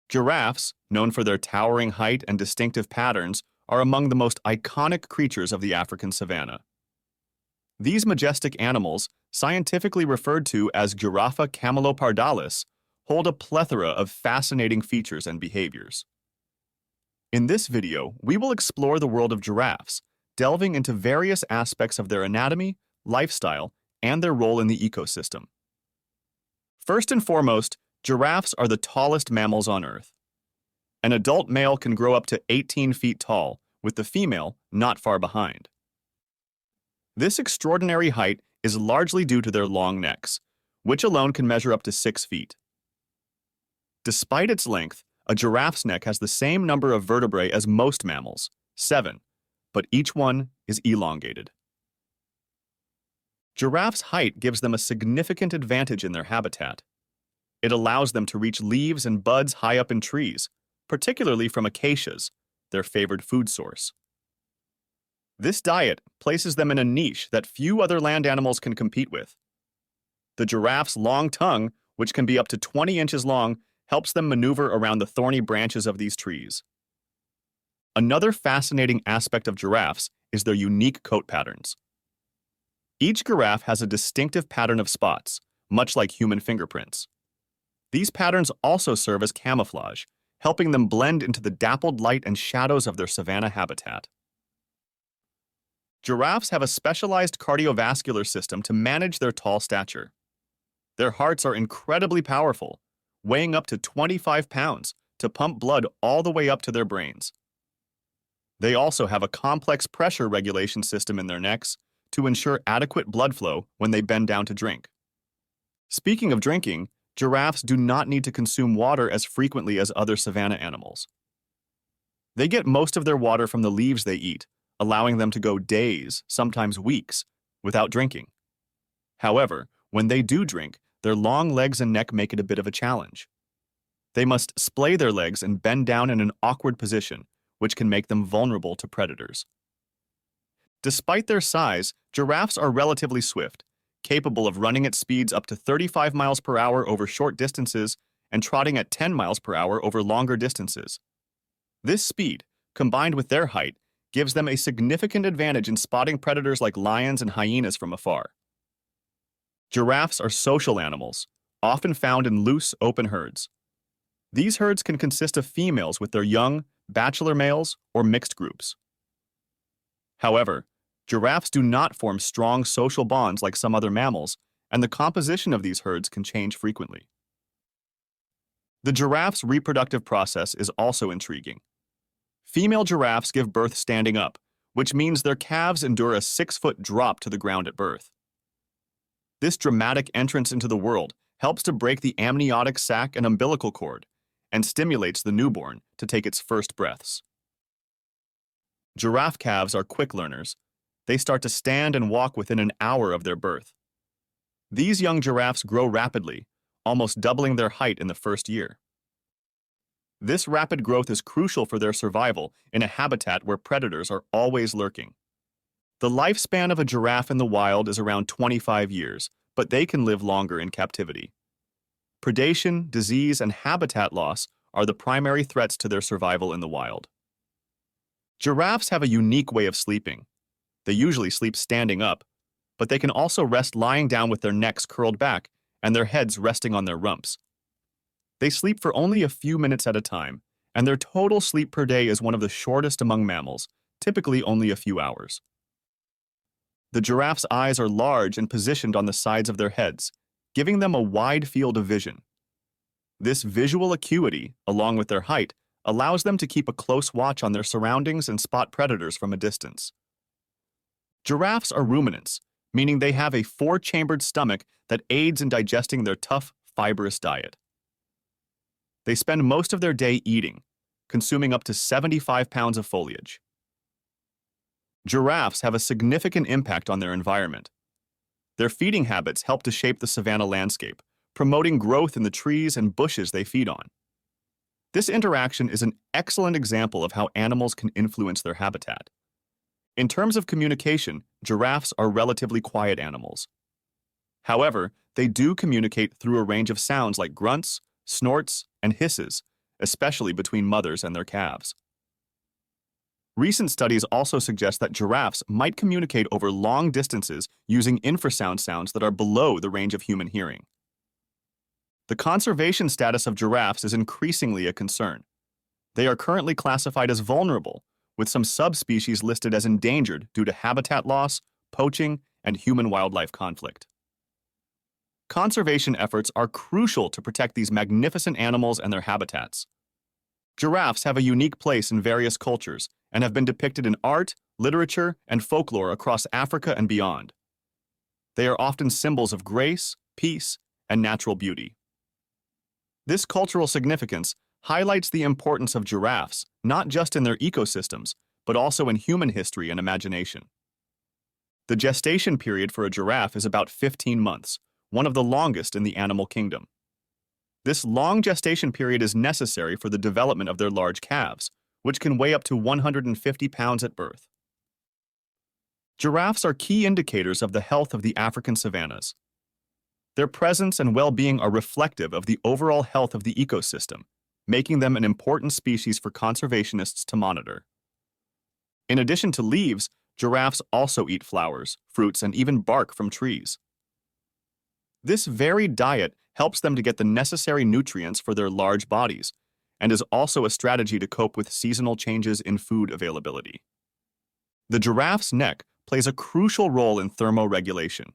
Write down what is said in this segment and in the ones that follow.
Giraffes, known for their towering height and distinctive patterns, are among the most iconic creatures of the African savanna. These majestic animals, scientifically referred to as Giraffe camelopardalis, hold a plethora of fascinating features and behaviors. In this video, we will explore the world of giraffes, delving into various aspects of their anatomy, lifestyle, and their role in the ecosystem. First and foremost, giraffes are the tallest mammals on Earth. An adult male can grow up to 18 feet tall, with the female not far behind. This extraordinary height is largely due to their long necks, which alone can measure up to 6 feet. Despite its length, a giraffe's neck has the same number of vertebrae as most mammals, 7, but each one is elongated. Giraffes' height gives them a significant advantage in their habitat. It allows them to reach leaves and buds high up in trees, particularly from acacias, their favored food source. This diet places them in a niche that few other land animals can compete with. The giraffe's long tongue, which can be up to 20 inches long, helps them maneuver around the thorny branches of these trees. Another fascinating aspect of giraffes is their unique coat patterns. Each giraffe has a distinctive pattern of spots, much like human fingerprints. These patterns also serve as camouflage, helping them blend into the dappled light and shadows of their savanna habitat. Giraffes have a specialized cardiovascular system to manage their tall stature. Their hearts are incredibly powerful, weighing up to 25 pounds to pump blood all the way up to their brains. They also have a complex pressure regulation system in their necks to ensure adequate blood flow when they bend down to drink. Speaking of drinking, giraffes do not need to consume water as frequently as other savanna animals. They get most of their water from the leaves they eat, allowing them to go days, sometimes weeks, without drinking. However, when they do drink, their long legs and neck make it a bit of a challenge. They must splay their legs and bend down in an awkward position, which can make them vulnerable to predators. Despite their size, giraffes are relatively swift, capable of running at speeds up to 35 miles per hour over short distances and trotting at 10 miles per hour over longer distances. This speed, combined with their height, gives them a significant advantage in spotting predators like lions and hyenas from afar. Giraffes are social animals, often found in loose, open herds. These herds can consist of females with their young, bachelor males, or mixed groups. However, giraffes do not form strong social bonds like some other mammals, and the composition of these herds can change frequently. The giraffe's reproductive process is also intriguing. Female giraffes give birth standing up, which means their calves endure a 6-foot drop to the ground at birth. This dramatic entrance into the world helps to break the amniotic sac and umbilical cord and stimulates the newborn to take its first breaths. Giraffe calves are quick learners. They start to stand and walk within an hour of their birth. These young giraffes grow rapidly, almost doubling their height in the first year. This rapid growth is crucial for their survival in a habitat where predators are always lurking. The lifespan of a giraffe in the wild is around 25 years, but they can live longer in captivity. Predation, disease, and habitat loss are the primary threats to their survival in the wild. Giraffes have a unique way of sleeping. They usually sleep standing up, but they can also rest lying down with their necks curled back and their heads resting on their rumps. They sleep for only a few minutes at a time, and their total sleep per day is one of the shortest among mammals, typically only a few hours. The giraffe's eyes are large and positioned on the sides of their heads, giving them a wide field of vision. This visual acuity, along with their height, allows them to keep a close watch on their surroundings and spot predators from a distance. Giraffes are ruminants, meaning they have a 4-chambered stomach that aids in digesting their tough, fibrous diet. They spend most of their day eating, consuming up to 75 pounds of foliage. Giraffes have a significant impact on their environment. Their feeding habits help to shape the savanna landscape, promoting growth in the trees and bushes they feed on. This interaction is an excellent example of how animals can influence their habitat. In terms of communication, giraffes are relatively quiet animals. However, they do communicate through a range of sounds like grunts, snorts, and hisses, especially between mothers and their calves. Recent studies also suggest that giraffes might communicate over long distances using infrasound sounds that are below the range of human hearing. The conservation status of giraffes is increasingly a concern. They are currently classified as vulnerable, with some subspecies listed as endangered due to habitat loss, poaching, and human-wildlife conflict. Conservation efforts are crucial to protect these magnificent animals and their habitats. Giraffes have a unique place in various cultures and have been depicted in art, literature, and folklore across Africa and beyond. They are often symbols of grace, peace, and natural beauty. This cultural significance highlights the importance of giraffes, not just in their ecosystems, but also in human history and imagination. The gestation period for a giraffe is about 15 months, one of the longest in the animal kingdom. This long gestation period is necessary for the development of their large calves, which can weigh up to 150 pounds at birth. Giraffes are key indicators of the health of the African savannas. Their presence and well-being are reflective of the overall health of the ecosystem, making them an important species for conservationists to monitor. In addition to leaves, giraffes also eat flowers, fruits, and even bark from trees. This varied diet helps them to get the necessary nutrients for their large bodies, and is also a strategy to cope with seasonal changes in food availability. The giraffe's neck plays a crucial role in thermoregulation.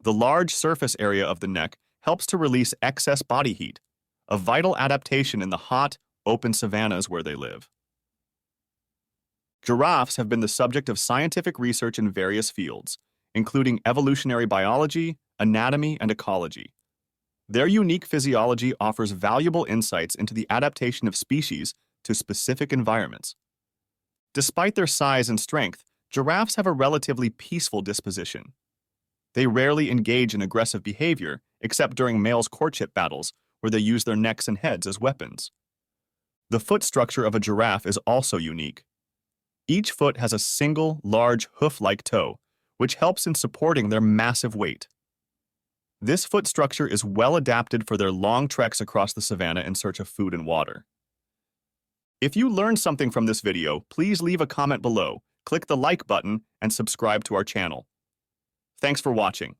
The large surface area of the neck helps to release excess body heat, a vital adaptation in the hot, open savannas where they live. Giraffes have been the subject of scientific research in various fields, including evolutionary biology, anatomy, and ecology. Their unique physiology offers valuable insights into the adaptation of species to specific environments. Despite their size and strength, giraffes have a relatively peaceful disposition. They rarely engage in aggressive behavior, except during males' courtship battles, where they use their necks and heads as weapons. The foot structure of a giraffe is also unique. Each foot has a single, large, hoof-like toe, which helps in supporting their massive weight. This foot structure is well adapted for their long treks across the savanna in search of food and water. If you learned something from this video, please leave a comment below, click the like button, and subscribe to our channel. Thanks for watching.